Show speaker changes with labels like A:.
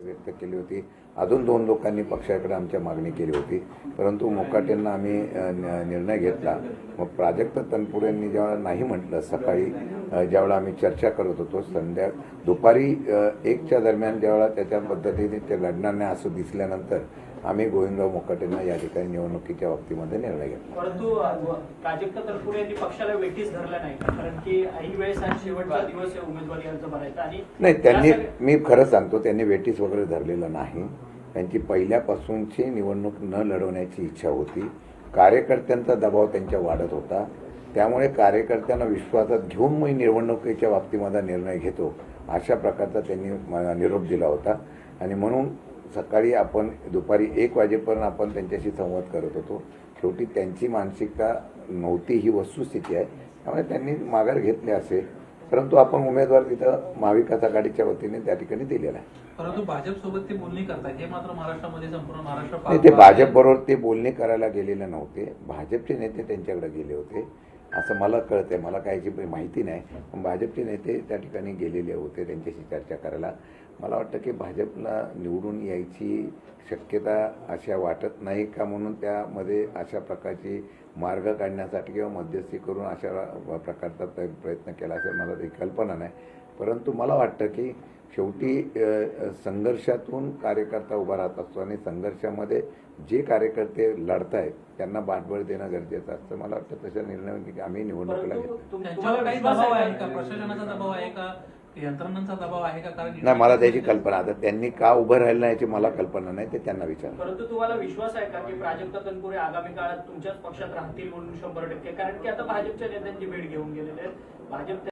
A: व्यक्त केली होती। अजून 2 लोकांनी पक्षाकडे आमच्या मागणी केली होती, परंतु मोकाटेंना आम्ही निर्णय घेतला। मग प्राजक्त तनपुरेंनी जेव्हा नाही म्हटलं, सकाळी ज्यावेळेला आम्ही चर्चा करत होतो, दुपारी 1च्या दरम्यान ज्यावेळेला त्याच्या पद्धतीने ते लढणार नाही असं दिसल्यानंतर आम्ही गोविंदराव मोकाटेंना या ठिकाणी निवडणुकीच्या बाबतीमध्ये निर्णय घेतला।
B: परंतु प्राजक्त तनपुरे यांनी पक्षाला वेठीस धरला नाही, कारण की ऐन वेळेस आज शेवटचा दिवस आहे उमेदवारी अर्ज भरायचा। आणि
A: नाही, त्यांनी, मी खरं सांगतो, त्यांनी वेठीस वगैरे धरलेलं नाही। त्यांची पहिल्यापासूनची निवडणूक न लढवण्याची इच्छा होती। कार्यकर्त्यांचा दबाव त्यांच्या वाढत होता, त्यामुळे कार्यकर्त्यांना विश्वासात घेऊन मी निवडणुकीच्या बाबतीमध्ये निर्णय घेतो अशा प्रकारचा त्यांनी निरोप दिला होता। आणि म्हणून सकाळी आपण दुपारी 1 वाजेपर्यंत आपण त्यांच्याशी संवाद करत होतो। शेवटी त्यांची मानसिकता नव्हती ही वस्तुस्थिती आहे, त्यामुळे त्यांनी माघार घेतली असेल, परंतु आपण उमेदवार तिथं महाविकास आघाडीच्या वतीने त्या ठिकाणी दिलेला आहे।
C: परंतु भाजपसोबत ते बोलणी करतात, हे मात्र महाराष्ट्रामध्ये संपूर्ण महाराष्ट्र
A: नाही, ते भाजपबरोबर ते बोलणी करायला गेलेले नव्हते। भाजपचे नेते त्यांच्याकडे गेले होते असं मला कळतंय, मला काहीची माहिती नाही, पण भाजपचे नेते त्या ठिकाणी गेलेले होते त्यांच्याशी चर्चा करायला। मला वाटतं की भाजपला निवडून यायची शक्यता अशा वाटत नाही का, म्हणून त्यामध्ये अशा प्रकारची मार्ग काढण्यासाठी किंवा मध्यस्थी करून अशा प्रकारचा प्रयत्न केला असेल, मला काही कल्पना नाही। परंतु मला वाटतं की शेवटी संघर्षातून कार्यकर्ता उभा राहत असतो आणि संघर्षामध्ये जे कार्यकर्ते लढत आहेत त्यांना पाठबळ देणं गरजेचं असतं। मला वाटतं तशा निर्णय आम्ही निवडणुकीला घेतो।
C: त्यांच्यावर काही दबाव आहे का, प्रशासनाचा दबाव आहे का, यंत्रणांचा दबाव आहे का? कारण
A: नाही, मला त्याची कल्पना, आता त्यांनी का उभं राहिलं नाही याची मला कल्पना नाही, ते त्यांना विचार।
B: परंतु तुम्हाला विश्वास आहे का की प्राजक्त तनपुरे आगामी काळात तुमच्याच पक्षात राहतील म्हणून 100%? कारण की आता भाजपच्या नेत्यांची भेट घेऊन गेलेले आहेत, भाजप